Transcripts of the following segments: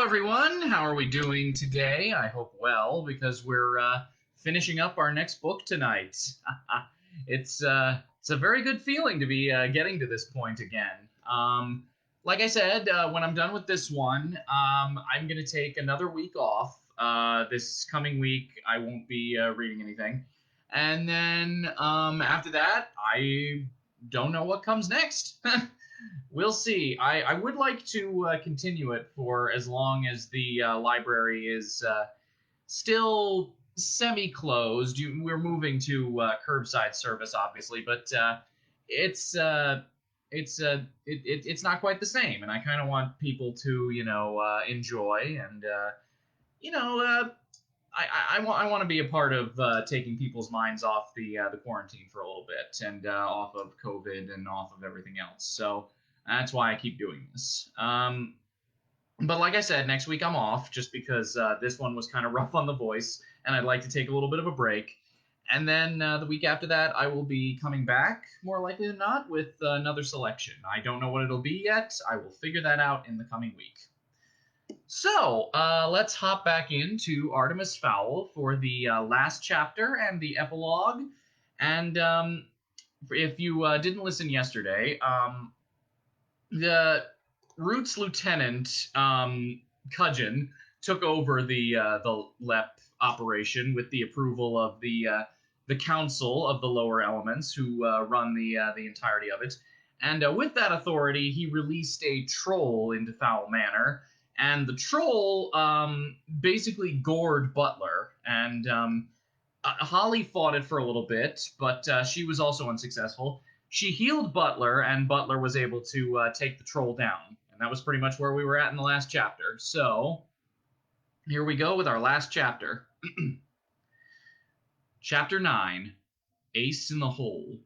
everyone, how are we doing today? I hope well, because we're finishing up our next book tonight. It's a very good feeling to be getting to this point again. Like I said, when I'm done with this one, I'm going to take another week off. This coming week, I won't be reading anything. And then after that, I don't know what comes next. We'll see. I would like to continue it for as long as the library is still semi-closed. We're moving to curbside service, obviously, but it's not quite the same, and I kind of want people to enjoy and I want to be a part of taking people's minds off the quarantine for a little bit and off of COVID and off of everything else. So that's why I keep doing this. But like I said, next week I'm off just because this one was kind of rough on the voice, and I'd like to take a little bit of a break. And then the week after that, I will be coming back, more likely than not, with another selection. I don't know what it'll be yet. I will figure that out in the coming week. So, let's hop back into Artemis Fowl for the last chapter and the epilogue. And if you didn't listen yesterday, the Root's lieutenant, Cudgeon, took over the LEP operation with the approval of the Council of the Lower Elements, who run the entirety of it. And with that authority, he released a troll into Fowl Manor. And the troll basically gored Butler, and Holly fought it for a little bit, but she was also unsuccessful. She healed Butler, and Butler was able to take the troll down. And that was pretty much where we were at in the last chapter. So, here we go with our last chapter. Chapter 9, Ace in the Hole.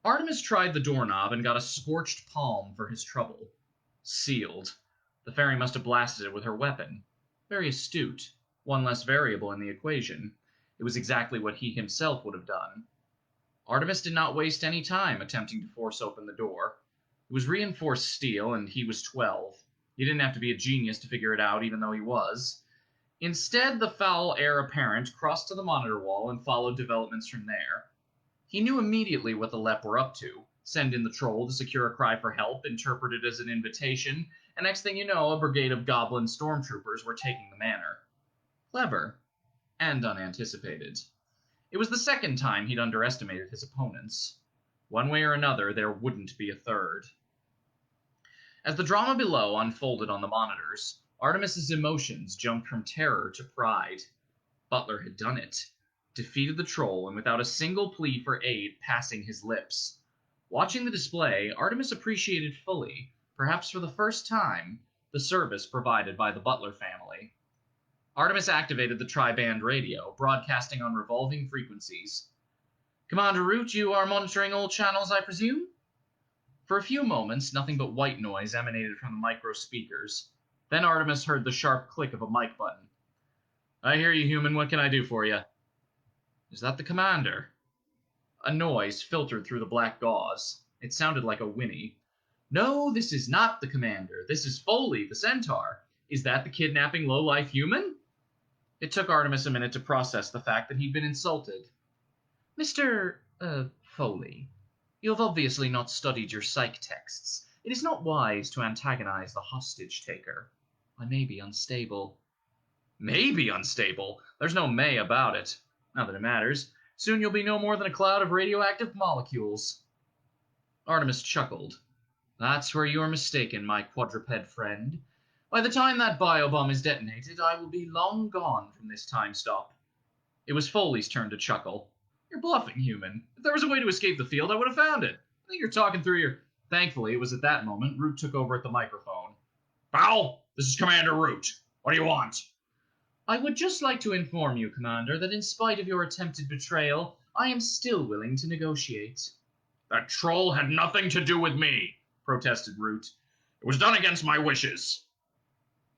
Artemis tried the doorknob and got a scorched palm for his trouble. Sealed. The fairy must have blasted it with her weapon. Very astute. One less variable in the equation. It was exactly what he himself would have done. Artemis did not waste any time attempting to force open the door. It was reinforced steel, and he was 12. He didn't have to be a genius to figure it out, even though he was. Instead, the foul heir apparent crossed to the monitor wall and followed developments from there. He knew immediately what the LEP were up to. Send in the troll to secure a cry for help, interpret it as an invitation, and next thing you know, a brigade of goblin stormtroopers were taking the manor. Clever. And unanticipated. It was the second time he'd underestimated his opponents. One way or another, there wouldn't be a third. As the drama below unfolded on the monitors, Artemis's emotions jumped from terror to pride. Butler had done it. Defeated the troll, and without a single plea for aid passing his lips. Watching the display, Artemis appreciated fully, perhaps for the first time, the service provided by the Butler family. Artemis activated the tri-band radio, broadcasting on revolving frequencies. Commander Root, you are monitoring all channels, I presume? For a few moments, nothing but white noise emanated from the micro speakers. Then Artemis heard the sharp click of a mic button. I hear you, human. What can I do for you? Is that the commander? A noise filtered through the black gauze. It sounded like a whinny. No, this is not the commander. This is Foley, the centaur. Is that the kidnapping low-life human? It took Artemis a minute to process the fact that he'd been insulted. Mr. Foley, you have obviously not studied your psych texts. It is not wise to antagonize the hostage-taker. I may be unstable. May be unstable? There's no may about it. Not that it matters. Soon you'll be no more than a cloud of radioactive molecules. Artemis chuckled. That's where you're mistaken, my quadruped friend. By the time that biobomb is detonated, I will be long gone from this time stop. It was Foley's turn to chuckle. You're bluffing, human. If there was a way to escape the field, I would have found it. I think you're talking through your... Thankfully, it was at that moment Root took over at the microphone. Fowl, this is Commander Root. What do you want? I would just like to inform you, Commander, that in spite of your attempted betrayal, I am still willing to negotiate. That troll had nothing to do with me, protested Root. It was done against my wishes.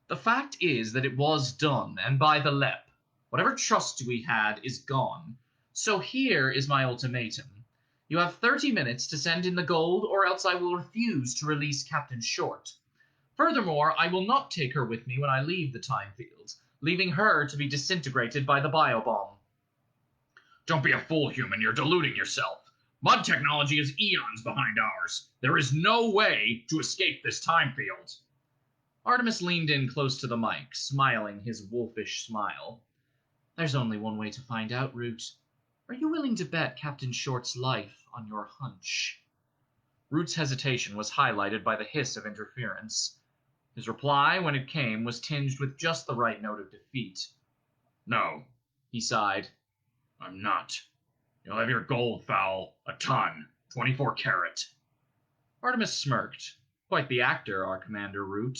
The fact is that it was done, and by the LEP. Whatever trust we had is gone. So here is my ultimatum. You have 30 minutes to send in the gold, or else I will refuse to release Captain Short. Furthermore, I will not take her with me when I leave the time field, leaving her to be disintegrated by the biobomb. Don't be a fool, human. You're deluding yourself. Mud technology is eons behind ours. There is no way to escape this time field. Artemis leaned in close to the mic, smiling his wolfish smile. There's only one way to find out, Root. Are you willing to bet Captain Short's life on your hunch? Root's hesitation was highlighted by the hiss of interference. His reply, when it came, was tinged with just the right note of defeat. No, he sighed. I'm not. You'll have your gold, Fowl. A ton. 24 carat. Artemis smirked. Quite the actor, our Commander Root.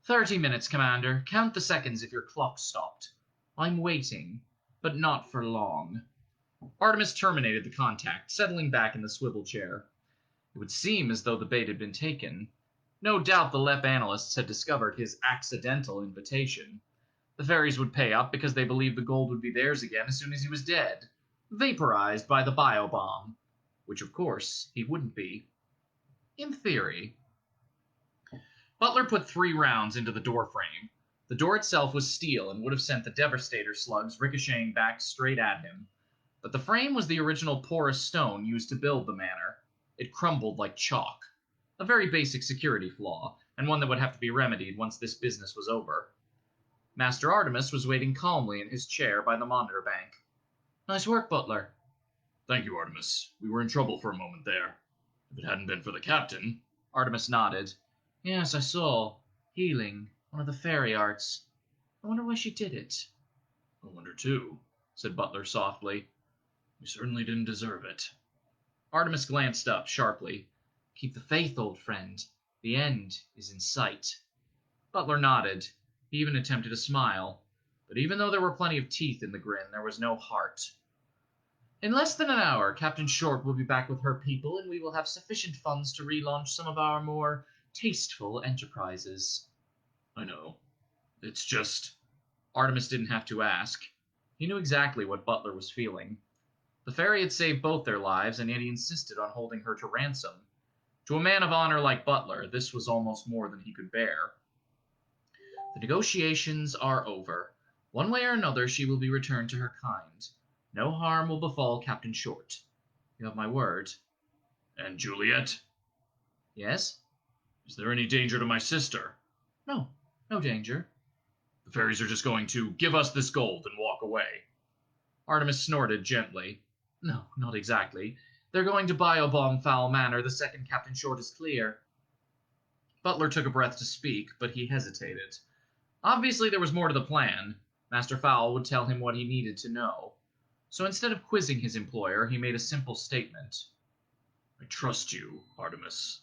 30 minutes, Commander. Count the seconds if your clock stopped. I'm waiting, but not for long. Artemis terminated the contact, settling back in the swivel chair. It would seem as though the bait had been taken. No doubt the LEP analysts had discovered his accidental invitation. The fairies would pay up because they believed the gold would be theirs again as soon as he was dead, vaporized by the biobomb, which of course he wouldn't be. In theory. Butler put 3 rounds into the door frame. The door itself was steel and would have sent the Devastator slugs ricocheting back straight at him. But the frame was the original porous stone used to build the manor. It crumbled like chalk. A very basic security flaw, and one that would have to be remedied once this business was over. Master Artemis was waiting calmly in his chair by the monitor bank. Nice work, Butler. Thank you, Artemis. We were in trouble for a moment there. If it hadn't been for the captain... Artemis nodded. Yes, I saw. Healing. One of the fairy arts. I wonder why she did it. I wonder, too, said Butler softly. We certainly didn't deserve it. Artemis glanced up sharply. Keep the faith, old friend. The end is in sight. Butler nodded. He even attempted a smile. But even though there were plenty of teeth in the grin, there was no heart. In less than an hour, Captain Short will be back with her people, and we will have sufficient funds to relaunch some of our more tasteful enterprises. I know. It's just... Artemis didn't have to ask. He knew exactly what Butler was feeling. The fairy had saved both their lives, and yet he insisted on holding her to ransom. To a man of honor like Butler, this was almost more than he could bear. The negotiations are over. One way or another, she will be returned to her kind. No harm will befall Captain Short. You have my word. And Juliet? Yes? Is there any danger to my sister? No danger. The fairies are just going to give us this gold and walk away. Artemis snorted gently. No, not exactly. They're going to biobomb Fowl Manor the second Captain Short is clear. Butler took a breath to speak, but he hesitated. Obviously there was more to the plan. Master Fowl would tell him what he needed to know. So instead of quizzing his employer, he made a simple statement. I trust you, Artemis.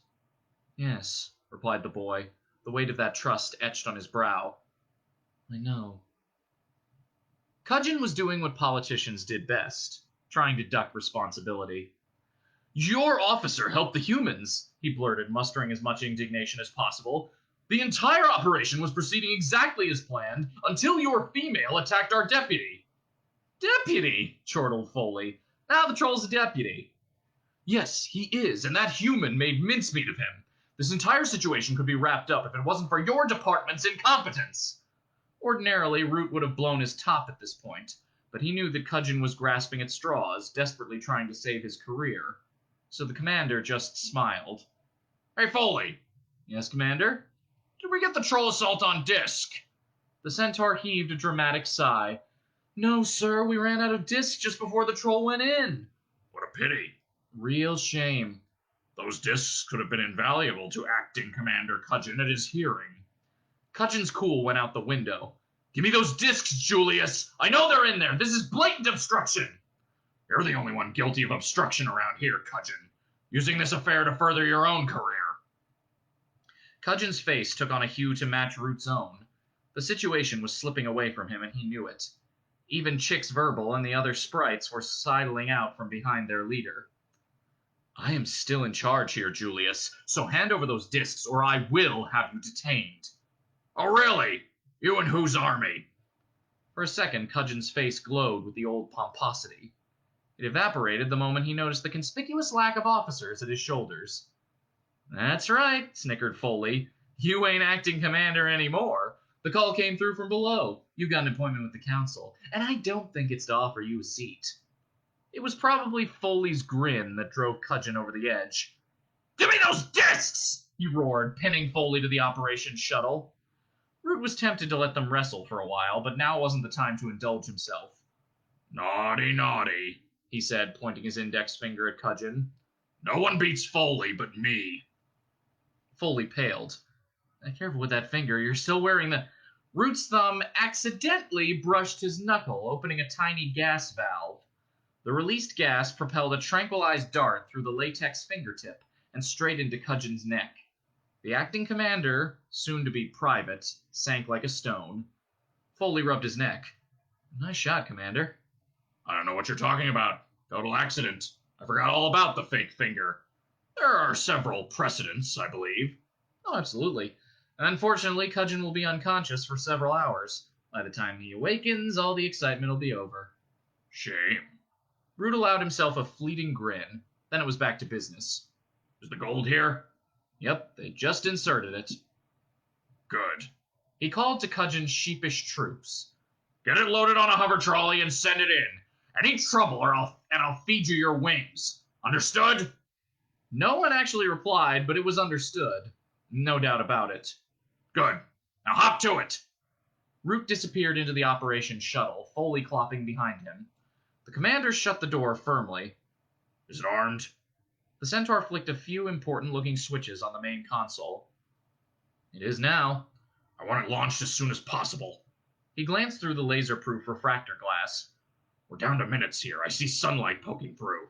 Yes, replied the boy, the weight of that trust etched on his brow. I know. Cudgeon was doing what politicians did best, trying to duck responsibility. Your officer helped the humans, he blurted, mustering as much indignation as possible. The entire operation was proceeding exactly as planned until your female attacked our deputy. Deputy, chortled Foley. Now the troll's a deputy. Yes, he is, and that human made mincemeat of him. This entire situation could be wrapped up if it wasn't for your department's incompetence. Ordinarily, Root would have blown his top at this point, but he knew that Cudgeon was grasping at straws, desperately trying to save his career. So the commander just smiled. Hey, Foley. Yes, Commander? Did we get the troll assault on disc? The centaur heaved a dramatic sigh. No, sir, we ran out of discs just before the troll went in. What a pity. Real shame. Those discs could have been invaluable to acting Commander Cudgeon at his hearing. Cudgeon's cool went out the window. Give me those discs, Julius! I know they're in there! This is blatant obstruction! You're the only one guilty of obstruction around here, Cudgeon. Using this affair to further your own career. Cudgeon's face took on a hue to match Root's own. The situation was slipping away from him, and he knew it. Even Chick's Verbal and the other sprites were sidling out from behind their leader. I am still in charge here, Julius, so hand over those discs or I will have you detained. Oh, really? You and whose army? For a second, Cudgeon's face glowed with the old pomposity. It evaporated the moment he noticed the conspicuous lack of officers at his shoulders. That's right, snickered Foley. You ain't acting commander anymore. The call came through from below. You got an appointment with the council, and I don't think it's to offer you a seat. It was probably Foley's grin that drove Cudgeon over the edge. Give me those discs! He roared, pinning Foley to the operation shuttle. Root was tempted to let them wrestle for a while, but now wasn't the time to indulge himself. Naughty, naughty, he said, pointing his index finger at Cudgeon. No one beats Foley but me. Foley paled. Careful with that finger, you're still wearing the... Root's thumb accidentally brushed his knuckle, opening a tiny gas valve. The released gas propelled a tranquilized dart through the latex fingertip and straight into Cudgeon's neck. The acting commander, soon to be private, sank like a stone. Foley rubbed his neck. Nice shot, Commander. I don't know what you're talking about. Total accident. I forgot all about the fake finger. There are several precedents, I believe. Oh, absolutely. Unfortunately, Cudgeon will be unconscious for several hours. By the time he awakens, all the excitement will be over. Shame. Root allowed himself a fleeting grin. Then it was back to business. Is the gold here? Yep, they just inserted it. Good. He called to Cudgeon's sheepish troops. Get it loaded on a hover trolley and send it in. Any trouble or I'll feed you your wings. Understood? No one actually replied, but it was understood. No doubt about it. Good. Now hop to it. Root disappeared into the operation shuttle, Foley clopping behind him. The commander shut the door firmly. Is it armed? The Centaur flicked a few important-looking switches on the main console. It is now. I want it launched as soon as possible. He glanced through the laser-proof refractor glass. We're down to minutes here. I see sunlight poking through.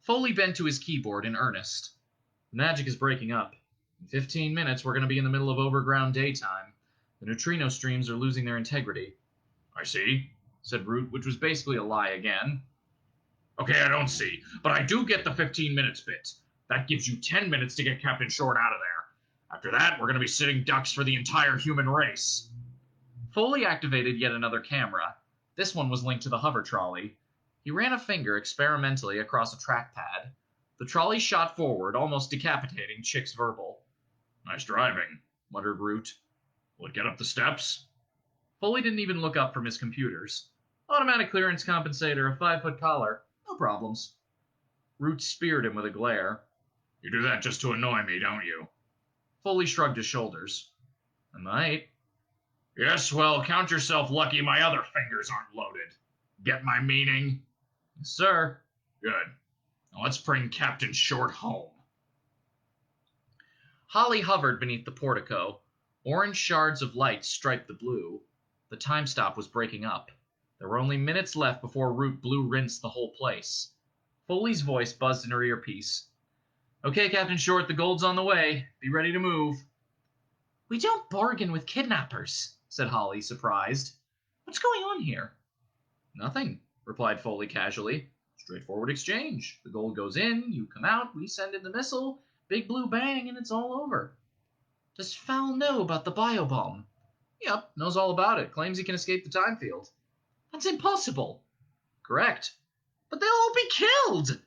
Foley bent to his keyboard in earnest. The magic is breaking up. In 15 minutes, we're going to be in the middle of overground daytime. The neutrino streams are losing their integrity. I see, said Root, which was basically a lie again. Okay, I don't see, but I do get the 15 minutes bit. That gives you 10 minutes to get Captain Short out of there. After that, we're going to be sitting ducks for the entire human race. Foley activated yet another camera. This one was linked to the hover trolley. He ran a finger experimentally across a trackpad. The trolley shot forward, almost decapitating Chick's verbal. Nice driving, muttered Root. Will it get up the steps? Foley didn't even look up from his computers. Automatic clearance compensator, a 5-foot collar. No problems. Root speared him with a glare. You do that just to annoy me, don't you? Foley shrugged his shoulders. I might. Yes, well, count yourself lucky my other fingers aren't loaded. Get my meaning? Yes, sir. Good. Now let's bring Captain Short home. Holly hovered beneath the portico. Orange shards of light striped the blue. The time stop was breaking up. There were only minutes left before Root blue-rinsed the whole place. Foley's voice buzzed in her earpiece. Okay, Captain Short, the gold's on the way. Be ready to move. We don't bargain with kidnappers, said Holly, surprised. What's going on here? Nothing, replied Foley casually. Straightforward exchange. The gold goes in, you come out, we send in the missile, big blue bang, and it's all over. Does Fowl know about the biobomb? Yep, knows all about it. Claims he can escape the time field. That's impossible. Correct. But they'll all be killed.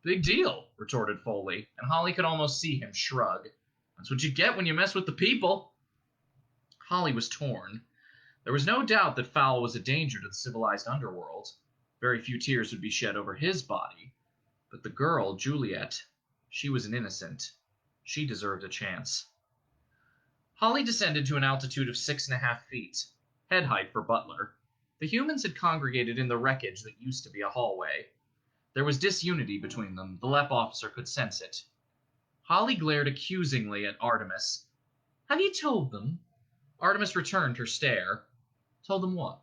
Big deal, retorted Foley, and Holly could almost see him shrug. That's what you get when you mess with the people. Holly was torn. There was no doubt that Fowl was a danger to the civilized underworld. Very few tears would be shed over his body. But the girl, Juliet, she was an innocent. She deserved a chance. Holly descended to an altitude of 6.5 feet, head height for Butler. The humans had congregated in the wreckage that used to be a hallway. There was disunity between them. The LEP officer could sense it. Holly glared accusingly at Artemis. Have you told them? Artemis returned her stare. Told them what?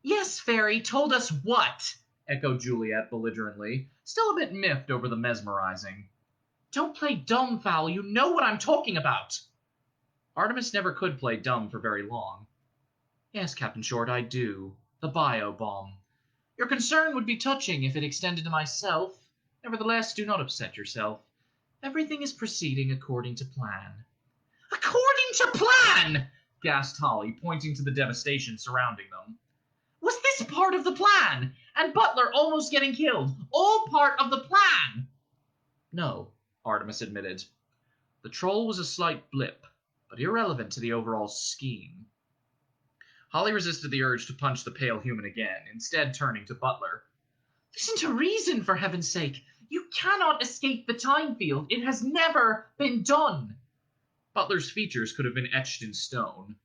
Yes, Fairy, told us what? Echoed Juliet belligerently, still a bit miffed over the mesmerizing. Don't play dumb, Fowl. You know what I'm talking about. Artemis never could play dumb for very long. Yes, Captain Short, I do. The biobomb. Your concern would be touching if it extended to myself. Nevertheless, do not upset yourself. Everything is proceeding according to plan. According to plan? Gasped Holly, pointing to the devastation surrounding them. Was this part of the plan? And Butler almost getting killed? All part of the plan? No, Artemis admitted. The troll was a slight blip, but irrelevant to the overall scheme. Holly resisted the urge to punch the pale human again, instead turning to Butler. Listen to reason, for heaven's sake! You cannot escape the time field. It has never been done. Butler's features could have been etched in stone.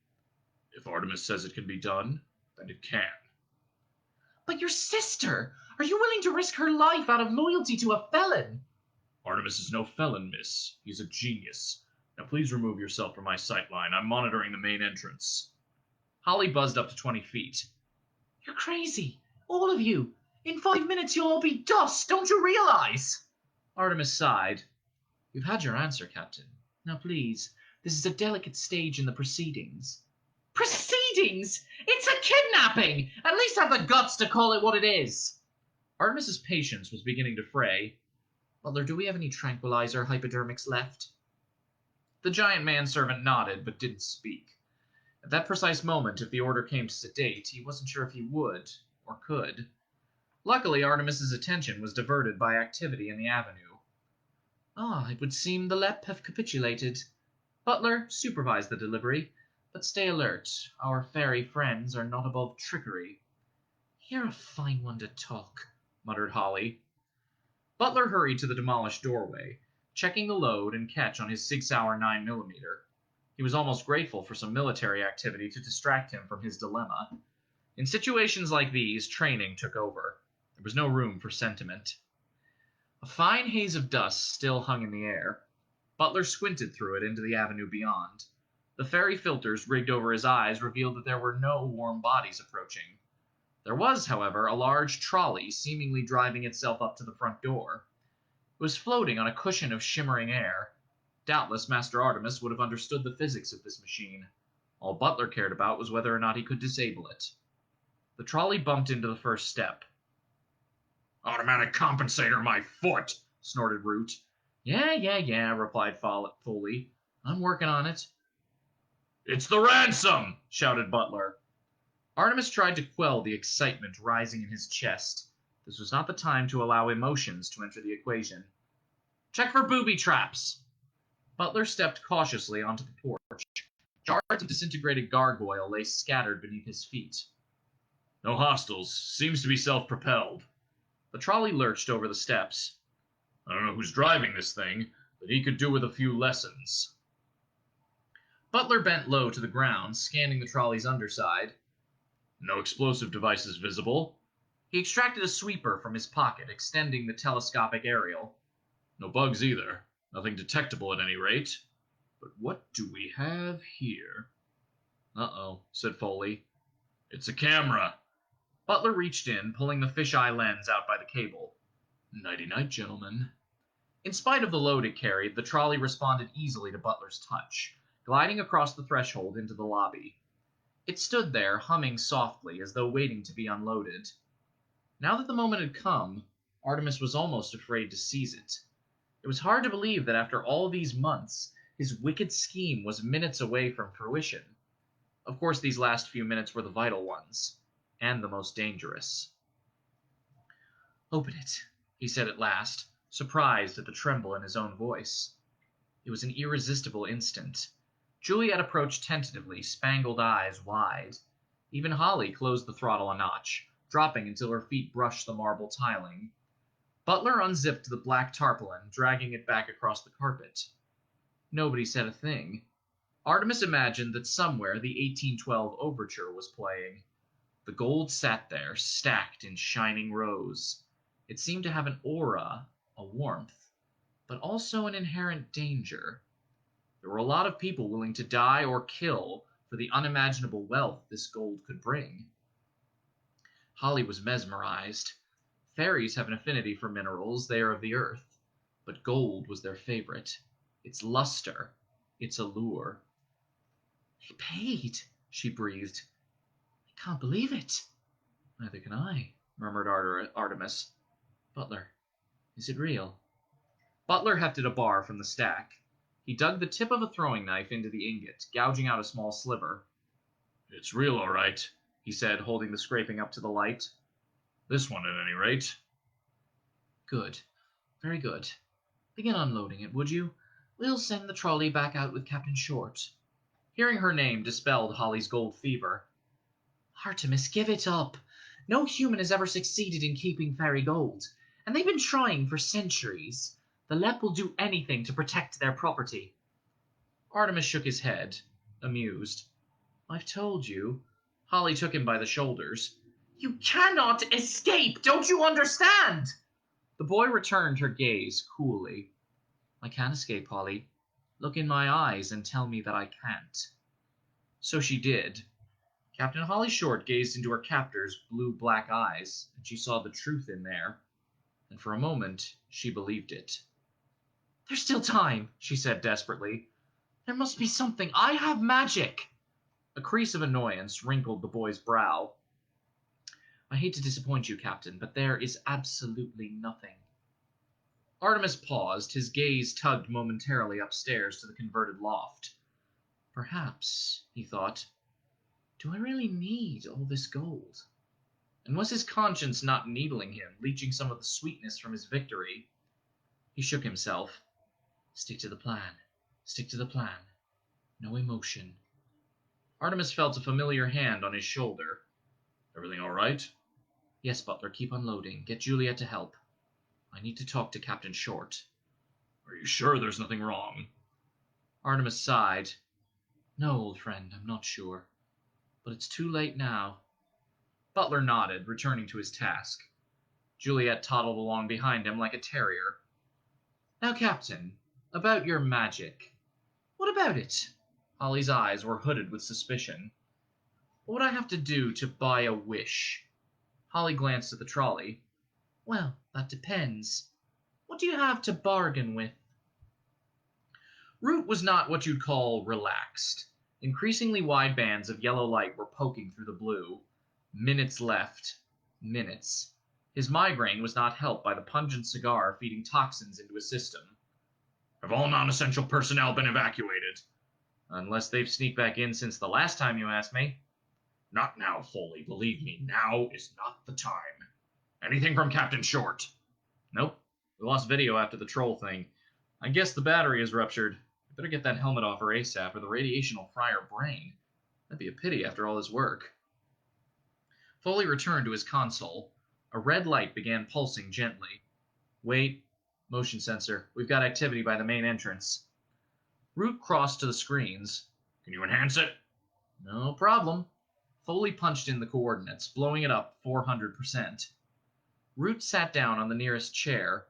If Artemis says it can be done, then it can. But your sister! Are you willing to risk her life out of loyalty to a felon? Artemis is no felon, miss. He's a genius. Now please remove yourself from my sightline. I'm monitoring the main entrance. Holly buzzed up to 20 feet. You're crazy. All of you. In 5 minutes you'll all be dust. Don't you realize? Artemis sighed. You've had your answer, Captain. Now please, this is a delicate stage in the proceedings. Proceedings? It's a kidnapping! At least have the guts to call it what it is. Artemis's patience was beginning to fray. Butler, do we have any tranquilizer hypodermics left? The giant manservant nodded, but didn't speak. At that precise moment, if the order came to sedate, he wasn't sure if he would, or could. Luckily, Artemis's attention was diverted by activity in the avenue. It would seem the Lep have capitulated. Butler, supervise the delivery, but stay alert. Our fairy friends are not above trickery. You're a fine one to talk, muttered Holly. Butler hurried to the demolished doorway, checking the load and catch on his Sig Sauer 9mm. He was almost grateful for some military activity to distract him from his dilemma. In situations like these, training took over. There was no room for sentiment. A fine haze of dust still hung in the air. Butler squinted through it into the avenue beyond. The fairy filters rigged over his eyes revealed that there were no warm bodies approaching. There was, however, a large trolley seemingly driving itself up to the front door. It was floating on a cushion of shimmering air. Doubtless Master Artemis would have understood the physics of this machine. All Butler cared about was whether or not he could disable it. The trolley bumped into the first step. Automatic compensator, my foot! Snorted Root. Yeah, replied Foley. I'm working on it. It's the ransom! Shouted Butler. Artemis tried to quell the excitement rising in his chest. This was not the time to allow emotions to enter the equation. Check for booby traps! Butler stepped cautiously onto the porch. Shards of disintegrated gargoyle lay scattered beneath his feet. No hostiles. Seems to be self-propelled. The trolley lurched over the steps. I don't know who's driving this thing, but he could do with a few lessons. Butler bent low to the ground, scanning the trolley's underside. No explosive devices visible. He extracted a sweeper from his pocket, extending the telescopic aerial. No bugs either. Nothing detectable at any rate. But what do we have here? Uh-oh, said Foley. It's a camera. Butler reached in, pulling the fisheye lens out by the cable. Nighty-night, gentlemen. In spite of the load it carried, the trolley responded easily to Butler's touch, gliding across the threshold into the lobby. It stood there, humming softly, as though waiting to be unloaded. Now that the moment had come, Artemis was almost afraid to seize it. It was hard to believe that after all these months, his wicked scheme was minutes away from fruition. Of course, these last few minutes were the vital ones, and the most dangerous. Open it, he said at last, surprised at the tremble in his own voice. It was an irresistible instant. Juliet approached tentatively, spangled eyes wide. Even Holly closed the throttle a notch, dropping until her feet brushed the marble tiling. Butler unzipped the black tarpaulin, dragging it back across the carpet. Nobody said a thing. Artemis imagined that somewhere the 1812 overture was playing. The gold sat there, stacked in shining rows. It seemed to have an aura, a warmth, but also an inherent danger. There were a lot of people willing to die or kill for the unimaginable wealth this gold could bring. Holly was mesmerized. Fairies have an affinity for minerals, they are of the earth, but gold was their favorite. Its luster, its allure. He paid, she breathed. I can't believe it. Neither can I, murmured Artemis. Butler, is it real? Butler hefted a bar from the stack. He dug the tip of a throwing knife into the ingot, gouging out a small sliver. It's real, all right, he said, holding the scraping up to the light. This one, at any rate. Good. Very good. Begin unloading it, would you? We'll send the trolley back out with Captain Short. Hearing her name dispelled Holly's gold fever. Artemis, give it up. No human has ever succeeded in keeping fairy gold, and they've been trying for centuries. The Lep will do anything to protect their property. Artemis shook his head, amused. I've told you. Holly took him by the shoulders. You cannot escape! Don't you understand? The boy returned her gaze coolly. I can't escape, Holly. Look in my eyes and tell me that I can't. So she did. Captain Holly Short gazed into her captor's blue-black eyes, and she saw the truth in there. And for a moment, she believed it. There's still time, she said desperately. There must be something. I have magic. A crease of annoyance wrinkled the boy's brow. I hate to disappoint you, Captain, but there is absolutely nothing. Artemis paused, his gaze tugged momentarily upstairs to the converted loft. Perhaps, he thought, do I really need all this gold? And was his conscience not needling him, leeching some of the sweetness from his victory? He shook himself. Stick to the plan. Stick to the plan. No emotion. Artemis felt a familiar hand on his shoulder. Everything all right? Yes, Butler, keep unloading. Get Juliet to help. I need to talk to Captain Short. Are you sure there's nothing wrong? Artemis sighed. No, old friend, I'm not sure. But it's too late now. Butler nodded, returning to his task. Juliet toddled along behind him like a terrier. Now, Captain, about your magic. What about it? Holly's eyes were hooded with suspicion. What would I have to do to buy a wish? Holly glanced at the trolley. Well, that depends. What do you have to bargain with? Root was not what you'd call relaxed. Increasingly wide bands of yellow light were poking through the blue. Minutes left. Minutes. His migraine was not helped by the pungent cigar feeding toxins into his system. Have all non-essential personnel been evacuated? Unless they've sneaked back in since the last time you asked me. Not now, Foley. Believe me, now is not the time. Anything from Captain Short? Nope. We lost video after the troll thing. I guess the battery is ruptured. I better get that helmet off her ASAP or the radiation will fry her brain. That'd be a pity after all his work. Foley returned to his console. A red light began pulsing gently. Wait. Motion sensor. We've got activity by the main entrance. Root crossed to the screens. Can you enhance it? No problem. Foley punched in the coordinates, blowing it up 400%. Root sat down on the nearest chair.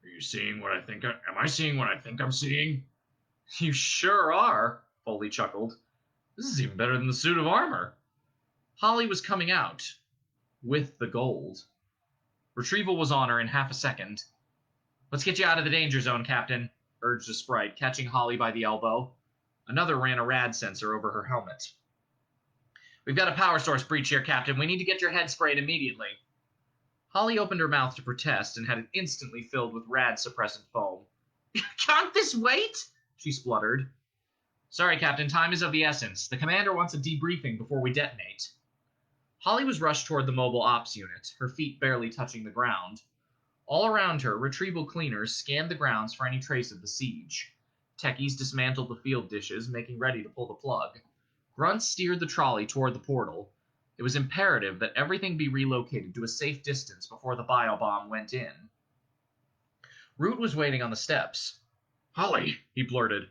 Are you seeing what I think? Am I seeing what I think I'm seeing? You sure are, Foley chuckled. This is even better than the suit of armor. Holly was coming out. With the gold. Retrieval was on her in half a second. Let's get you out of the danger zone, Captain, urged a sprite, catching Holly by the elbow. Another ran a rad sensor over her helmet. We've got a power source breach here, Captain. We need to get your head sprayed immediately. Holly opened her mouth to protest and had it instantly filled with rad-suppressant foam. Can't this wait? She spluttered. Sorry, Captain. Time is of the essence. The commander wants a debriefing before we detonate. Holly was rushed toward the mobile ops unit, her feet barely touching the ground. All around her, retrieval cleaners scanned the grounds for any trace of the siege. Techies dismantled the field dishes, making ready to pull the plug. Grunts steered the trolley toward the portal. It was imperative that everything be relocated to a safe distance before the biobomb went in. Root was waiting on the steps. Holly, he blurted.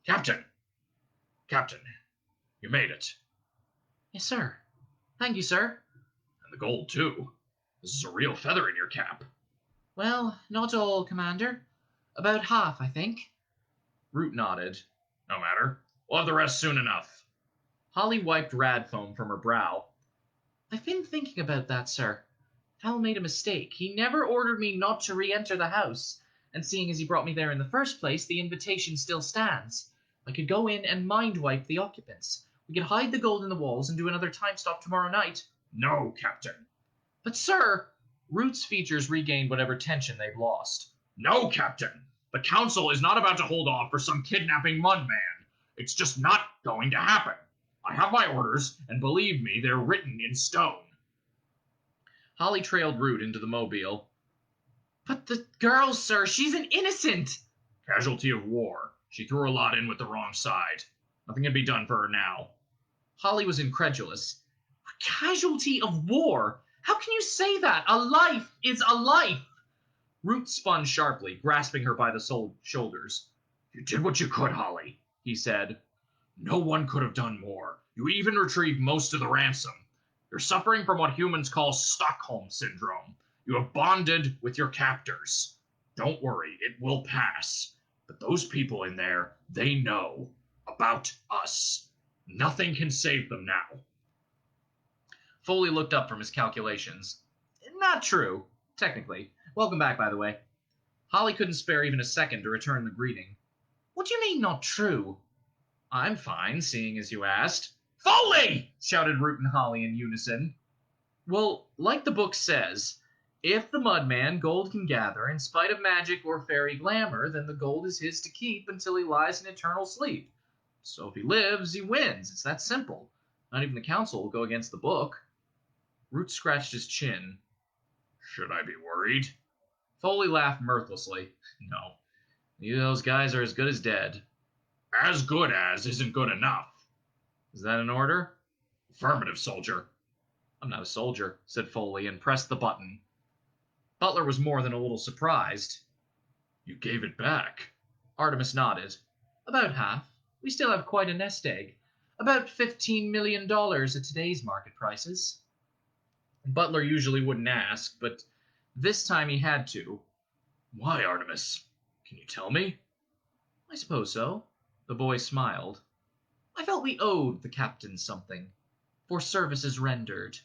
Captain. Captain, you made it. Yes, sir. Thank you, sir. And the gold, too. This is a real feather in your cap. Well, not all, Commander. About half, I think. Root nodded. No matter. We'll have the rest soon enough. Holly wiped rad foam from her brow. I've been thinking about that, sir. Hal made a mistake. He never ordered me not to re-enter the house. And seeing as he brought me there in the first place, the invitation still stands. I could go in and mind-wipe the occupants. We could hide the gold in the walls and do another time stop tomorrow night. No, Captain. But, sir, Root's features regained whatever tension they'd lost. No, Captain. The Council is not about to hold off for some kidnapping mudman. It's just not going to happen. I have my orders, and believe me, they're written in stone. Holly trailed Root into the mobile. But the girl, sir, she's an innocent. Casualty of war. She threw a lot in with the wrong side. Nothing can be done for her now. Holly was incredulous. A casualty of war? How can you say that? A life is a life! Root spun sharply, grasping her by the shoulders. You did what you could, Holly, he said. No one could have done more. You even retrieved most of the ransom. You're suffering from what humans call Stockholm Syndrome. You have bonded with your captors. Don't worry, it will pass. But those people in there, they know about us. Nothing can save them now. Foley looked up from his calculations. Not true, technically. Welcome back, by the way. Holly couldn't spare even a second to return the greeting. What do you mean, not true? I'm fine, seeing as you asked. Foley! Shouted Root and Holly in unison. Well, like the book says, if the Mudman gold can gather in spite of magic or fairy glamour, then the gold is his to keep until he lies in eternal sleep. So if he lives, he wins. It's that simple. Not even the council will go against the book. Root scratched his chin. Should I be worried? Foley laughed mirthlessly. No. Neither of those guys are as good as dead. As good as isn't good enough. Is that an order? Affirmative, soldier. I'm not a soldier, said Foley, and pressed the button. Butler was more than a little surprised. You gave it back. Artemis nodded. About half. We still have quite a nest egg. About $15 million at today's market prices. Butler usually wouldn't ask, but this time he had to. Why, Artemis? Can you tell me? I suppose so. The boy smiled. I felt we owed the captain something. For services rendered.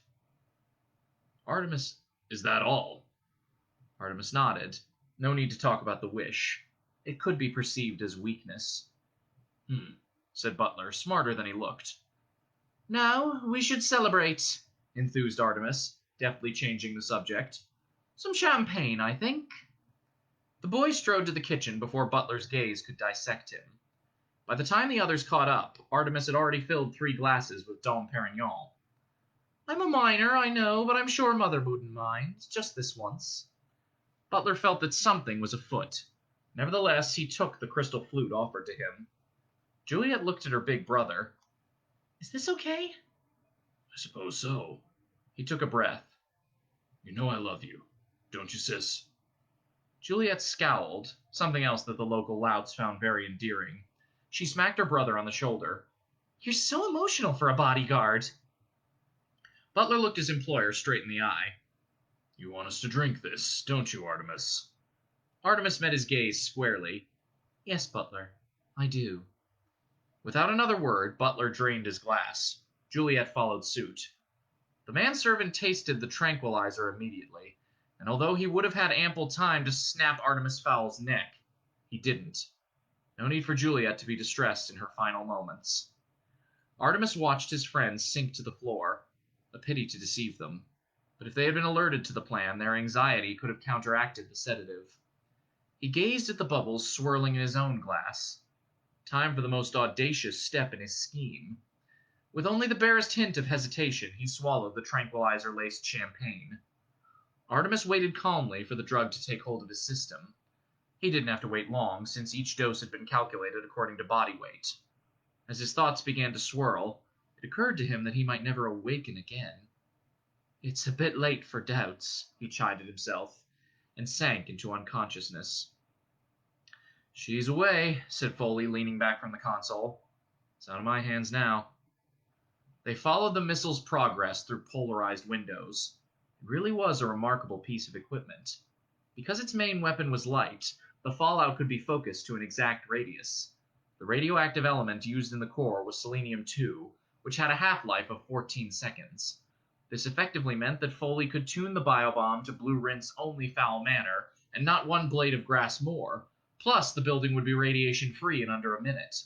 Artemis, is that all? Artemis nodded. No need to talk about the wish. It could be perceived as weakness. Said Butler, smarter than he looked. Now we should celebrate, enthused Artemis, deftly changing the subject. Some champagne, I think. The boy strode to the kitchen before Butler's gaze could dissect him. By the time the others caught up, Artemis had already filled 3 glasses with Dom Perignon. I'm a minor, I know, but I'm sure Mother wouldn't mind, just this once. Butler felt that something was afoot. Nevertheless, he took the crystal flute offered to him. Juliet looked at her big brother. Is this okay? I suppose so. He took a breath. You know I love you, don't you, sis? Juliet scowled, something else that the local louts found very endearing. She smacked her brother on the shoulder. You're so emotional for a bodyguard. Butler looked his employer straight in the eye. You want us to drink this, don't you, Artemis? Artemis met his gaze squarely. Yes, Butler, I do. Without another word, Butler drained his glass. Juliet followed suit. The manservant tasted the tranquilizer immediately, and although he would have had ample time to snap Artemis Fowl's neck, he didn't. No need for Juliet to be distressed in her final moments. Artemis watched his friends sink to the floor. A pity to deceive them. But if they had been alerted to the plan, their anxiety could have counteracted the sedative. He gazed at the bubbles swirling in his own glass. Time for the most audacious step in his scheme. With only the barest hint of hesitation, he swallowed the tranquilizer-laced champagne. Artemis waited calmly for the drug to take hold of his system. He didn't have to wait long, since each dose had been calculated according to body weight. As his thoughts began to swirl, it occurred to him that he might never awaken again. It's a bit late for doubts, he chided himself, and sank into unconsciousness. She's away, said Foley, leaning back from the console. It's out of my hands now. They followed the missile's progress through polarized windows. It really was a remarkable piece of equipment. Because its main weapon was light, the fallout could be focused to an exact radius. The radioactive element used in the core was selenium-2, which had a half-life of 14 seconds. This effectively meant that Foley could tune the biobomb to Blue Rint's only Fowl Manor, and not one blade of grass more, plus the building would be radiation-free in under a minute.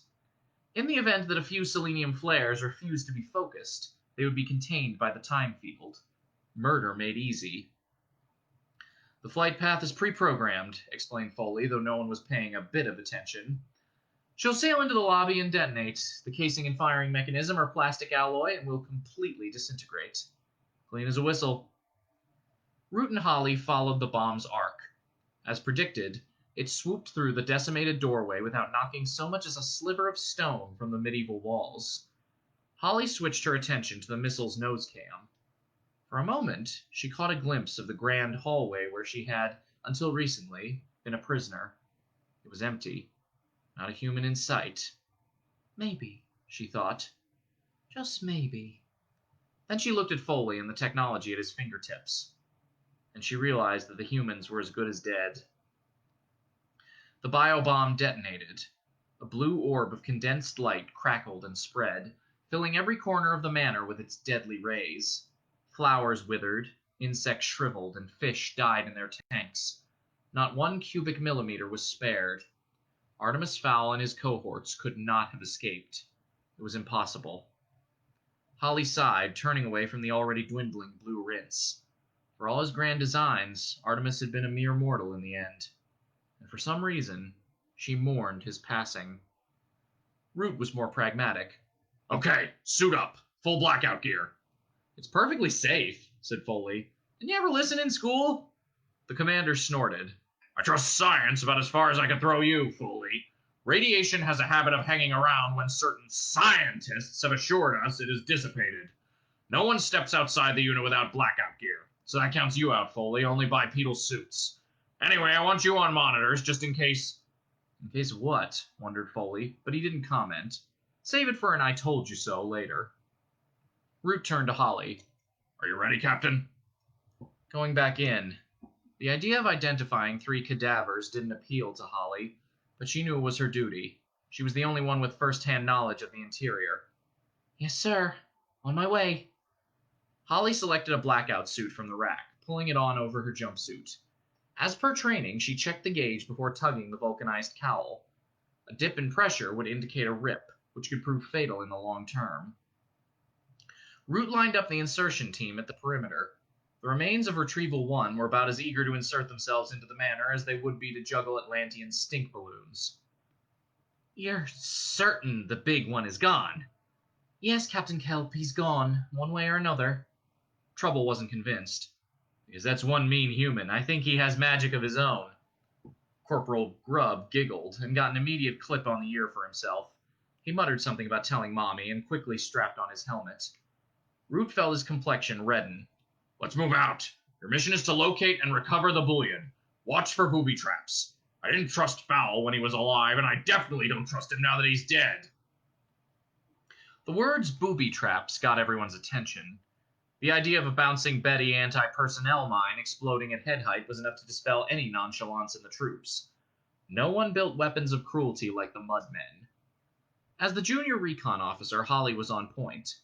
In the event that a few selenium flares refused to be focused, they would be contained by the time field. Murder made easy. The flight path is pre-programmed, explained Foley, though no one was paying a bit of attention. She'll sail into the lobby and detonate. The casing and firing mechanism are plastic alloy and will completely disintegrate. Clean as a whistle. Root and Holly followed the bomb's arc. As predicted, It swooped through the decimated doorway without knocking so much as a sliver of stone from the medieval walls. Holly switched her attention to the missile's nose cam. For a moment, she caught a glimpse of the grand hallway where she had, until recently, been a prisoner. It was empty. Not a human in sight. Maybe, she thought. Just maybe. Then she looked at Foley and the technology at his fingertips, and she realized that the humans were as good as dead. The biobomb detonated. A blue orb of condensed light crackled and spread, filling every corner of the manor with its deadly rays. Flowers withered, insects shriveled, and fish died in their tanks. Not one cubic millimeter was spared. Artemis Fowl and his cohorts could not have escaped. It was impossible. Holly sighed, turning away from the already dwindling blue rinse. For all his grand designs, Artemis had been a mere mortal in the end. And for some reason, she mourned his passing. Root was more pragmatic. Okay, suit up. Full blackout gear. It's perfectly safe, said Foley. Didn't you ever listen in school? The commander snorted. I trust science about as far as I can throw you, Foley. Radiation has a habit of hanging around when certain scientists have assured us it is dissipated. No one steps outside the unit without blackout gear, so that counts you out, Foley, only bipedal suits. Anyway, I want you on monitors, just in case... In case of what? Wondered Foley, but he didn't comment. Save it for an I told you so later. Root turned to Holly. Are you ready, Captain? Going back in. The idea of identifying 3 cadavers didn't appeal to Holly, but she knew it was her duty. She was the only one with first-hand knowledge of the interior. Yes, sir. On my way. Holly selected a blackout suit from the rack, pulling it on over her jumpsuit. As per training, she checked the gauge before tugging the vulcanized cowl. A dip in pressure would indicate a rip, which could prove fatal in the long term. Root lined up the insertion team at the perimeter. The remains of Retrieval 1 were about as eager to insert themselves into the manor as they would be to juggle Atlantean stink balloons. You're certain the big one is gone? Yes, Captain Kelp, he's gone, one way or another. Trouble wasn't convinced. Because that's one mean human. I think he has magic of his own. Corporal Grubb giggled and got an immediate clip on the ear for himself. He muttered something about telling Mommy and quickly strapped on his helmet. Root felt his complexion redden. Let's move out. Your mission is to locate and recover the bullion. Watch for booby traps. I didn't trust Fowl when he was alive, and I definitely don't trust him now that he's dead. The words booby traps got everyone's attention. The idea of a bouncing Betty anti-personnel mine exploding at head height was enough to dispel any nonchalance in the troops. No one built weapons of cruelty like the Mudmen. As the junior recon officer, Holly was on point.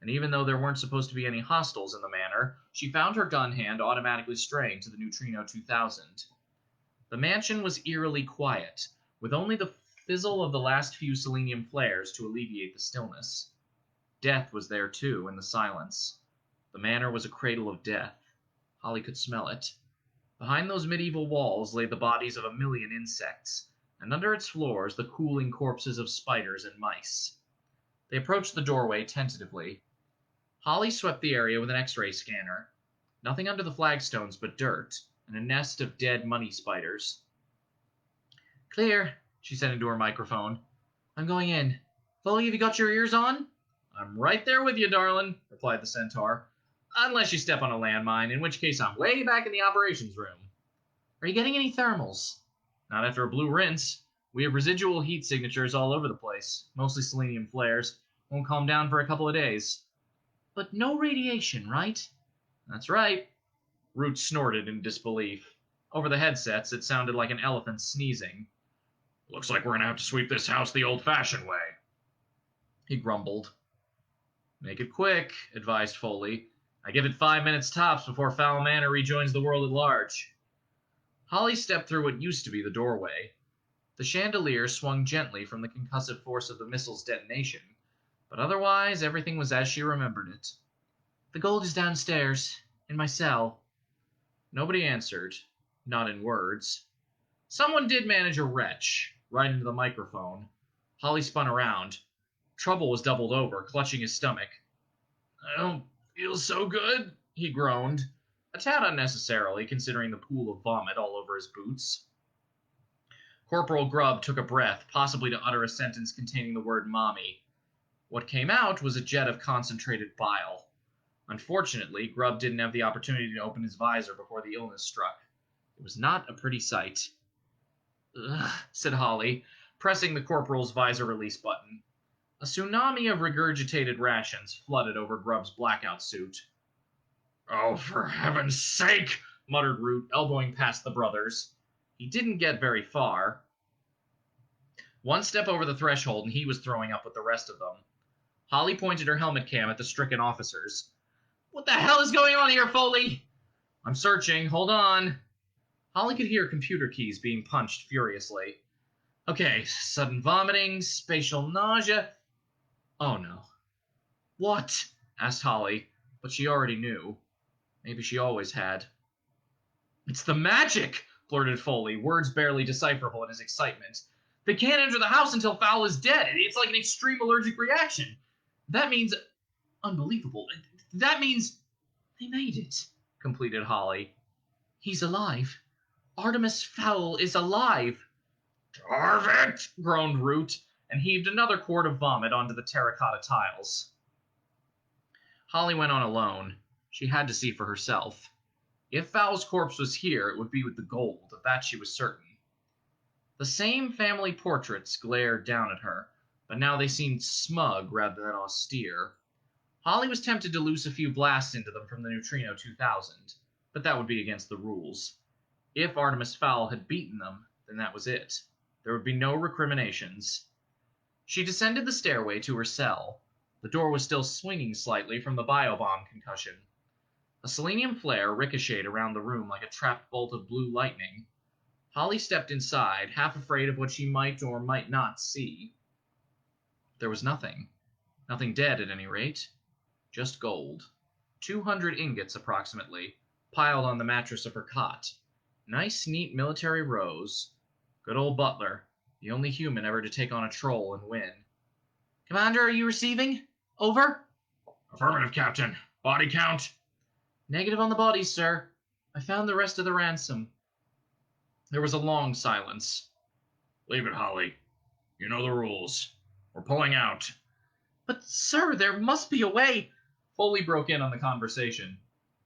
And even though there weren't supposed to be any hostiles in the manor, she found her gun hand automatically straying to the Neutrino 2000. The mansion was eerily quiet, with only the fizzle of the last few selenium flares to alleviate the stillness. Death was there, too, in the silence. The manor was a cradle of death. Holly could smell it. Behind those medieval walls lay the bodies of a million insects, and under its floors the cooling corpses of spiders and mice. They approached the doorway tentatively. Holly swept the area with an X-ray scanner. Nothing under the flagstones but dirt, and a nest of dead money spiders. Clear, she said into her microphone. I'm going in. Foley, have you got your ears on? I'm right there with you, darling, replied the centaur. Unless you step on a landmine, in which case I'm way back in the operations room. Are you getting any thermals? Not after a blue rinse. We have residual heat signatures all over the place, mostly selenium flares. Won't calm down for a couple of days. But no radiation, right? That's right. Root snorted in disbelief. Over the headsets, it sounded like an elephant sneezing. Looks like we're going to have to sweep this house the old-fashioned way, he grumbled. Make it quick, advised Foley. I give it 5 minutes tops before Fowl Manor rejoins the world at large. Holly stepped through what used to be the doorway. The chandelier swung gently from the concussive force of the missile's detonation, but otherwise everything was as she remembered it. The gold is downstairs, in my cell. Nobody answered, not in words. Someone did manage a retch, right into the microphone. Holly spun around. Trouble was doubled over, clutching his stomach. I don't feel so good, he groaned, a tad unnecessarily considering the pool of vomit all over his boots. Corporal Grubb took a breath, possibly to utter a sentence containing the word mommy. What came out was a jet of concentrated bile. Unfortunately, Grubb didn't have the opportunity to open his visor before the illness struck. It was not a pretty sight. Ugh, said Holly, pressing the corporal's visor release button. A tsunami of regurgitated rations flooded over Grubb's blackout suit. Oh, for heaven's sake, muttered Root, elbowing past the brothers. He didn't get very far. One step over the threshold and he was throwing up with the rest of them. Holly pointed her helmet cam at the stricken officers. What the hell is going on here, Foley? I'm searching. Hold on. Holly could hear computer keys being punched furiously. Okay, sudden vomiting, spatial nausea. Oh no. What? Asked Holly, but she already knew. Maybe she always had. It's the magic, blurted Foley, words barely decipherable in his excitement. They can't enter the house until Fowl is dead. It's like an extreme allergic reaction. That means... Unbelievable. That means... They made it, completed Holly. He's alive. Artemis Fowl is alive. Darn it, groaned Root, and heaved another quart of vomit onto the terracotta tiles. Holly went on alone. She had to see for herself. If Fowl's corpse was here, it would be with the gold, of that she was certain. The same family portraits glared down at her, but now they seemed smug rather than austere. Holly was tempted to loose a few blasts into them from the Neutrino 2000, but that would be against the rules. If Artemis Fowl had beaten them, then that was it. There would be no recriminations. She descended the stairway to her cell. The door was still swinging slightly from the biobomb concussion. A selenium flare ricocheted around the room like a trapped bolt of blue lightning. Holly stepped inside, half afraid of what she might or might not see. There was nothing. Nothing dead, at any rate. Just gold. 200 ingots, approximately, piled on the mattress of her cot. Nice, neat military rows. Good old Butler, the only human ever to take on a troll and win. Commander, are you receiving? Over? Affirmative, Captain. Body count? Negative on the bodies, sir. I found the rest of the ransom. There was a long silence. Leave it, Holly. You know the rules. We're pulling out. But, sir, there must be a way. Foley broke in on the conversation.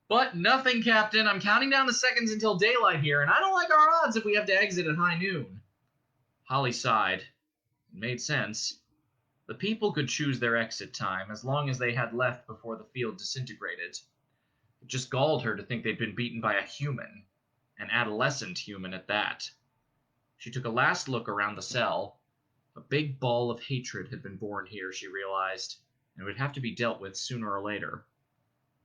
But nothing, Captain. I'm counting down the seconds until daylight here, and I don't like our odds if we have to exit at high noon. Holly sighed. It made sense. The people could choose their exit time as long as they had left before the field disintegrated. It just galled her to think they'd been beaten by a human. An adolescent human at that. She took a last look around the cell. A big ball of hatred had been born here, she realized, and would have to be dealt with sooner or later.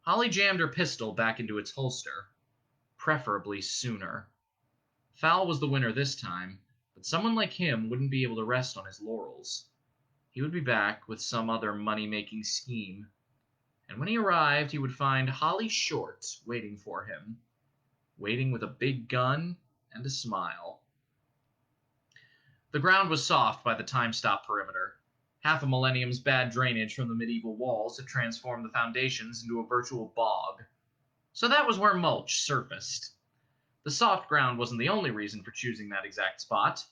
Holly jammed her pistol back into its holster. Preferably sooner. Fowl was the winner this time, but someone like him wouldn't be able to rest on his laurels. He would be back with some other money-making scheme. And when he arrived, he would find Holly Short waiting for him. Waiting with a big gun and a smile. The ground was soft by the time-stop perimeter. Half a millennium's bad drainage from the medieval walls had transformed the foundations into a virtual bog. So that was where mulch surfaced. The soft ground wasn't the only reason for choosing that exact spot.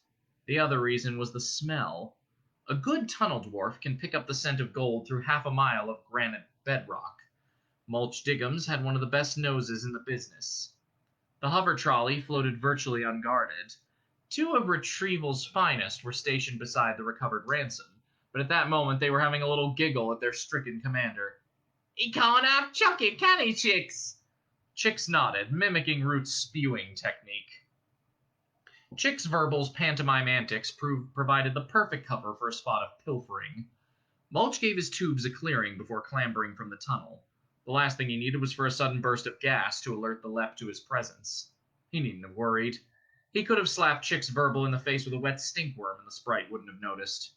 The other reason was the smell. A good tunnel dwarf can pick up the scent of gold through half a mile of granite bedrock. Mulch Diggums had one of the best noses in the business. The hover trolley floated virtually unguarded. Two of Retrieval's finest were stationed beside the recovered ransom, but at that moment they were having a little giggle at their stricken commander. "He can't out-chuck it, can he, Chicks?" Chicks nodded, mimicking Root's spewing technique. Chick's Verbal's pantomime antics provided the perfect cover for a spot of pilfering. Mulch gave his tubes a clearing before clambering from the tunnel. The last thing he needed was for a sudden burst of gas to alert the Lep to his presence. He needn't have worried. He could have slapped Chick's Verbal in the face with a wet stinkworm and the sprite wouldn't have noticed.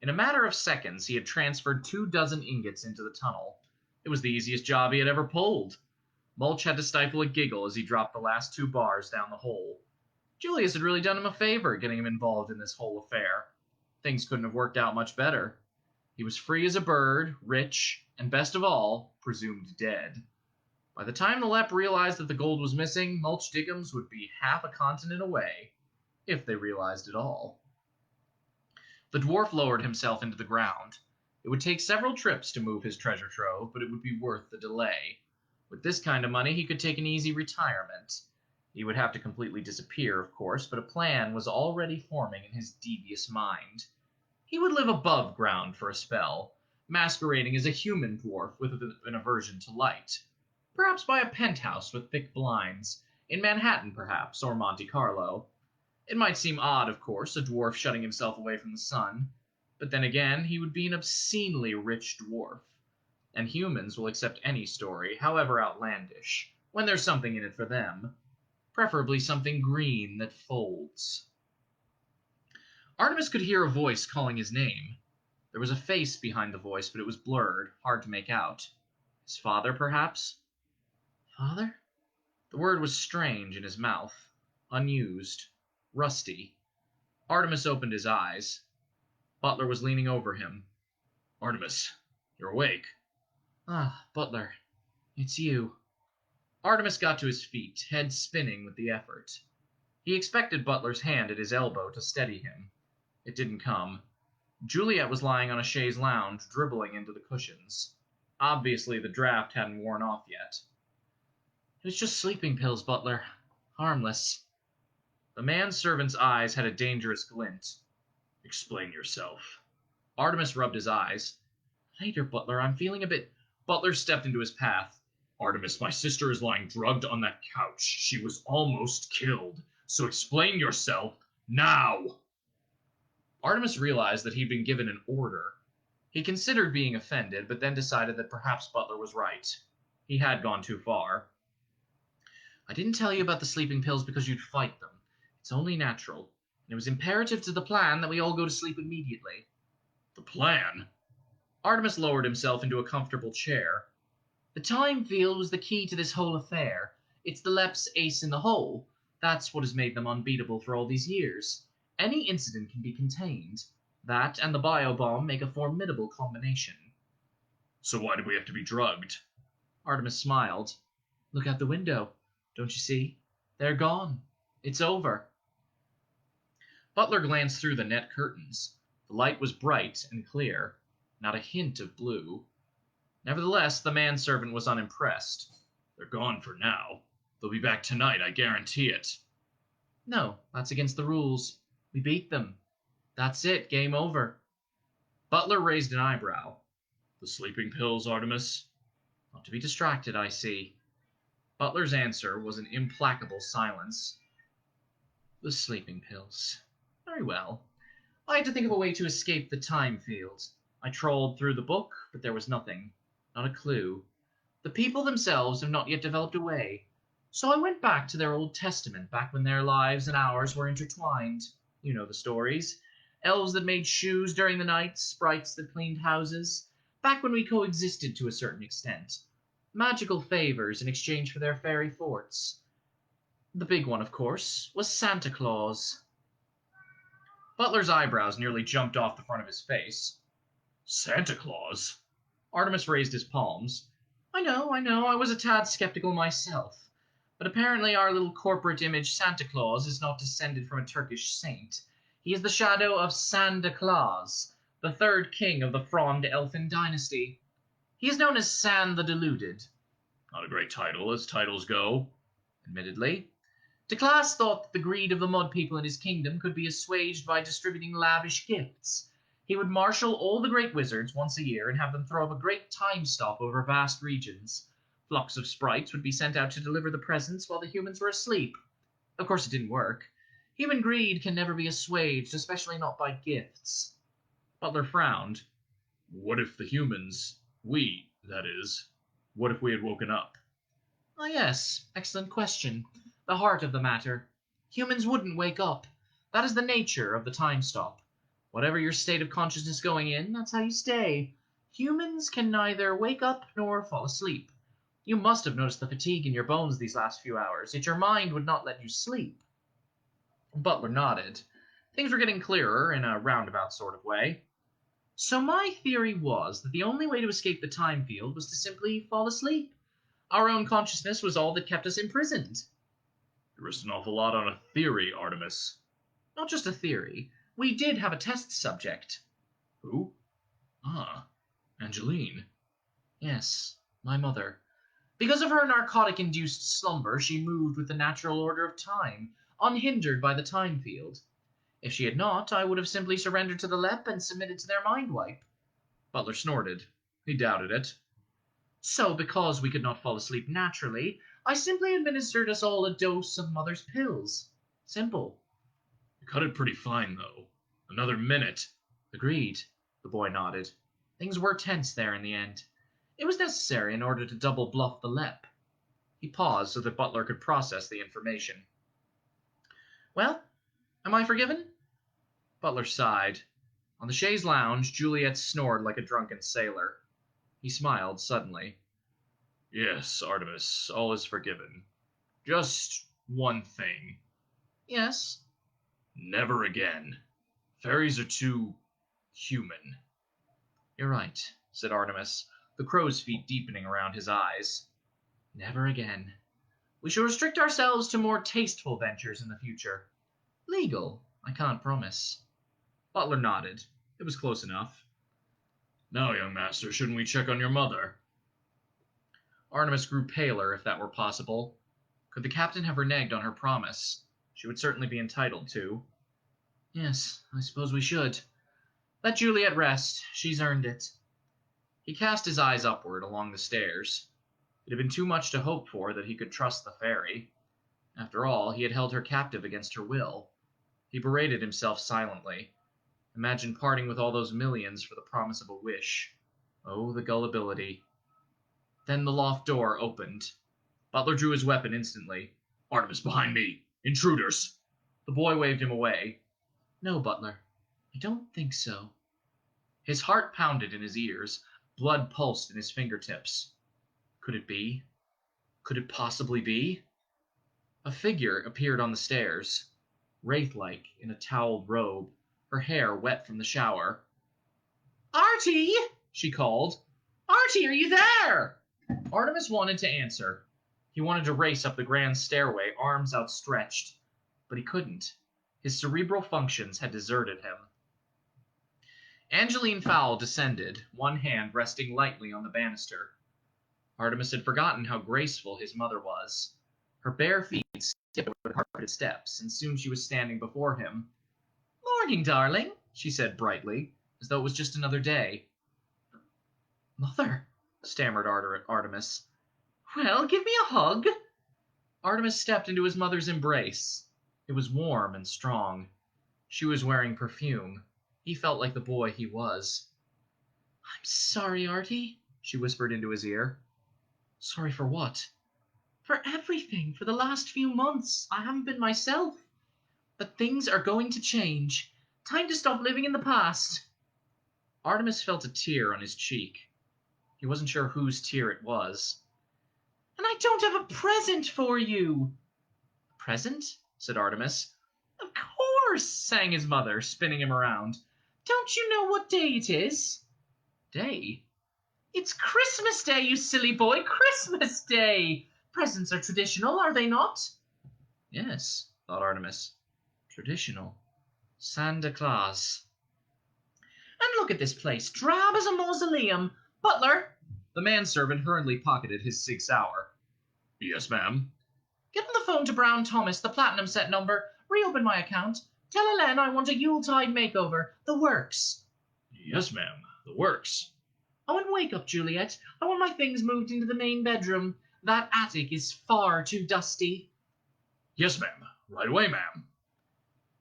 In a matter of seconds, he had transferred 24 ingots into the tunnel. It was the easiest job he had ever pulled. Mulch had to stifle a giggle as he dropped the last 2 bars down the hole. Julius had really done him a favor getting him involved in this whole affair. Things couldn't have worked out much better. He was free as a bird, rich, and best of all, presumed dead. By the time the Lep realized that the gold was missing, Mulch Diggums would be half a continent away. if they realized it all. The dwarf lowered himself into the ground. It would take several trips to move his treasure trove, but it would be worth the delay. With this kind of money, he could take an easy retirement. He would have to completely disappear, of course, but a plan was already forming in his devious mind. He would live above ground for a spell, masquerading as a human dwarf with an aversion to light. Perhaps buy a penthouse with thick blinds, in Manhattan perhaps, or Monte Carlo. It might seem odd, of course, a dwarf shutting himself away from the sun, but then again, he would be an obscenely rich dwarf. And humans will accept any story, however outlandish, when there's something in it for them. Preferably something green that folds. Artemis could hear a voice calling his name. There was a face behind the voice, but it was blurred, hard to make out. His father, perhaps? Father? The word was strange in his mouth, unused, rusty. Artemis opened his eyes. Butler was leaning over him. Artemis, you're awake. Ah, Butler, it's you. Artemis got to his feet, head spinning with the effort. He expected Butler's hand at his elbow to steady him. It didn't come. Juliet was lying on a chaise lounge, dribbling into the cushions. Obviously, the draft hadn't worn off yet. It's just sleeping pills, Butler. Harmless. The manservant's eyes had a dangerous glint. Explain yourself. Artemis rubbed his eyes. Later, Butler, I'm feeling a bit... Butler stepped into his path. Artemis, my sister is lying drugged on that couch. She was almost killed. So explain yourself now. Artemis realized that he'd been given an order. He considered being offended, but then decided that perhaps Butler was right. He had gone too far. I didn't tell you about the sleeping pills because you'd fight them. It's only natural. And it was imperative to the plan that we all go to sleep immediately. The plan? Artemis lowered himself into a comfortable chair. The time field was the key to this whole affair. It's the Lep's ace in the hole. That's what has made them unbeatable for all these years. Any incident can be contained. That and the biobomb make a formidable combination. So why do we have to be drugged? Artemis smiled. Look out the window. Don't you see? They're gone. It's over. Butler glanced through the net curtains. The light was bright and clear. Not a hint of blue. Nevertheless, the manservant was unimpressed. They're gone for now. They'll be back tonight, I guarantee it. No, that's against the rules. We beat them. That's it, game over. Butler raised an eyebrow. The sleeping pills, Artemis? Not to be distracted, I see. Butler's answer was an implacable silence. The sleeping pills. Very well. I had to think of a way to escape the time field. I trawled through the book, but there was nothing. Not a clue. The people themselves have not yet developed a way. So I went back to their Old Testament, back when their lives and ours were intertwined. You know the stories. Elves that made shoes during the night, sprites that cleaned houses. Back when we coexisted to a certain extent. Magical favors in exchange for their fairy forts. The big one, of course, was Santa Claus. Butler's eyebrows nearly jumped off the front of his face. Santa Claus? Artemis raised his palms. I know, I was a tad skeptical myself. But apparently our little corporate image Santa Claus is not descended from a Turkish saint. He is the shadow of Santa Claus, the third king of the Frond Elfin dynasty. He is known as San the Deluded. Not a great title, as titles go. Admittedly. Declass thought that the greed of the mud people in his kingdom could be assuaged by distributing lavish gifts. He would marshal all the great wizards once a year and have them throw up a great time stop over vast regions. Flocks of sprites would be sent out to deliver the presents while the humans were asleep. Of course, it didn't work. Human greed can never be assuaged, especially not by gifts. Butler frowned. What if the humans, we, that is, what if we had woken up? Ah, yes, excellent question. The heart of the matter. Humans wouldn't wake up. That is the nature of the time stop. Whatever your state of consciousness going in, that's how you stay. Humans can neither wake up nor fall asleep. You must have noticed the fatigue in your bones these last few hours, yet your mind would not let you sleep. Butler nodded. Things were getting clearer in a roundabout sort of way. So my theory was that the only way to escape the time field was to simply fall asleep. Our own consciousness was all that kept us imprisoned. You risked an awful lot on a theory, Artemis. Not just a theory. We did have a test subject. Who? Ah, Angeline. Yes, my mother. Because of her narcotic-induced slumber, she moved with the natural order of time, unhindered by the time field. If she had not, I would have simply surrendered to the LEP and submitted to their mind wipe. Butler snorted. He doubted it. So, because we could not fall asleep naturally, I simply administered us all a dose of mother's pills. Simple. You cut it pretty fine, though. Another minute. Agreed. The boy nodded. Things were tense there in the end. It was necessary in order to double bluff the LEP. He paused so that Butler could process the information. Well, am I forgiven? Butler sighed. On the chaise lounge, Juliet snored like a drunken sailor. He smiled suddenly. Yes, Artemis, all is forgiven. Just one thing. Yes? Never again. Fairies are too human. You're right, said Artemis, the crow's feet deepening around his eyes. Never again. We shall restrict ourselves to more tasteful ventures in the future. Legal, I can't promise. Butler nodded. It was close enough. Now, young master, shouldn't we check on your mother? Artemis grew paler, if that were possible. Could the captain have reneged on her promise? She would certainly be entitled to. Yes, I suppose we should. Let Juliet rest. She's earned it. He cast his eyes upward along the stairs. It had been too much to hope for that he could trust the fairy. After all, he had held her captive against her will. He berated himself silently. Imagine parting with all those millions for the promise of a wish. Oh, the gullibility. Then the loft door opened. Butler drew his weapon instantly. Artemis, behind me! Intruders! The boy waved him away. No, Butler, I don't think so. His heart pounded in his ears. Blood pulsed in his fingertips. Could it be? Could it possibly be? A figure appeared on the stairs, wraith-like in a toweled robe, her hair wet from the shower. Artie! She called. Artie, are you there? Artemis wanted to answer. He wanted to race up the grand stairway, arms outstretched. But he couldn't. His cerebral functions had deserted him. Angeline Fowl descended, one hand resting lightly on the banister. Artemis had forgotten how graceful his mother was. Her bare feet skipped over the carpeted steps, and soon she was standing before him. Morning, darling, she said brightly, as though it was just another day. Mother, stammered Artemis. Well, give me a hug. Artemis stepped into his mother's embrace. It was warm and strong. She was wearing perfume. He felt like the boy he was. I'm sorry, Artie, she whispered into his ear. Sorry for what? For everything. For the last few months. I haven't been myself. But things are going to change. Time to stop living in the past. Artemis felt a tear on his cheek. He wasn't sure whose tear it was. And I don't have a present for you. A present? Said Artemis. Of course, sang his mother, spinning him around. Don't you know what day it is? Day? It's Christmas Day, you silly boy, Christmas Day! Presents are traditional, are they not? Yes, thought Artemis. Traditional. Santa Claus. And look at this place, drab as a mausoleum. Butler! The manservant hurriedly pocketed his 6 hour. Yes, ma'am. Get on the phone to Brown Thomas, the platinum set number. Reopen my account. Tell Hélène I want a Yuletide makeover. The works. Yes, ma'am. The works. Oh, and wake up, Juliet. I want my things moved into the main bedroom. That attic is far too dusty. Yes, ma'am. Right away, ma'am.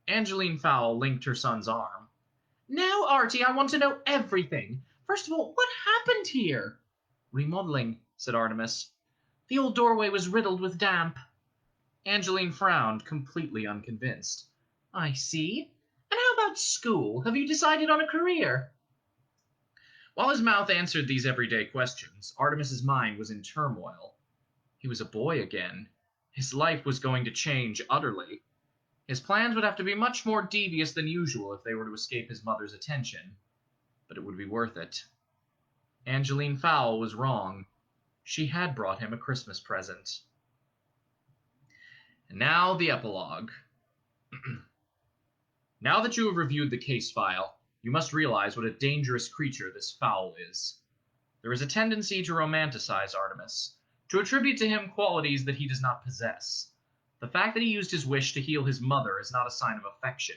Angeline Fowl linked her son's arm. Now, Artie, I want to know everything. First of all, what happened here? Remodeling, said Artemis. The old doorway was riddled with damp. Angeline frowned, completely unconvinced. I see. And how about school? Have you decided on a career? While his mouth answered these everyday questions, Artemis's mind was in turmoil. He was a boy again. His life was going to change utterly. His plans would have to be much more devious than usual if they were to escape his mother's attention. But it would be worth it. Angeline Fowl was wrong. She had brought him a Christmas present. And now the epilogue. Now that you have reviewed the case file, you must realize what a dangerous creature this Fowl is. There is a tendency to romanticize Artemis, to attribute to him qualities that he does not possess. The fact that he used his wish to heal his mother is not a sign of affection.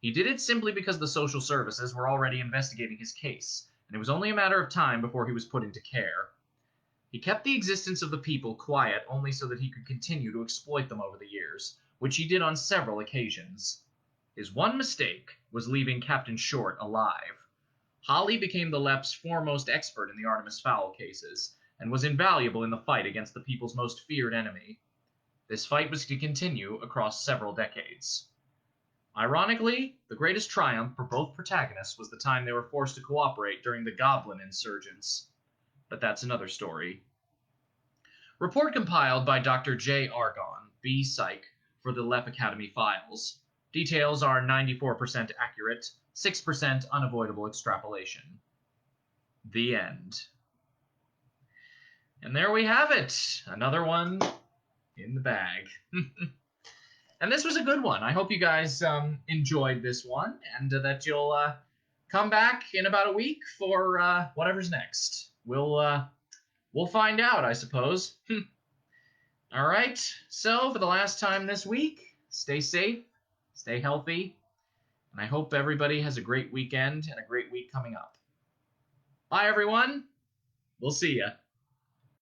He did it simply because the social services were already investigating his case, and it was only a matter of time before he was put into care. He kept the existence of the people quiet only so that he could continue to exploit them over the years, which he did on several occasions. His one mistake was leaving Captain Short alive. Holly became the LEP's foremost expert in the Artemis Fowl cases, and was invaluable in the fight against the people's most feared enemy. This fight was to continue across several decades. Ironically, the greatest triumph for both protagonists was the time they were forced to cooperate during the Goblin insurgents. But that's another story. Report compiled by Dr. J. Argon, B. Psych, for the LEP Academy files. Details are 94% accurate, 6% unavoidable extrapolation. The end. And there we have it. Another one in the bag. And this was a good one. I hope you guys enjoyed this one, and that you'll come back in about a week for whatever's next. We'll find out, I suppose. All right. So for the last time this week, stay safe, stay healthy, and I hope everybody has a great weekend and a great week coming up. Bye, everyone. We'll see ya.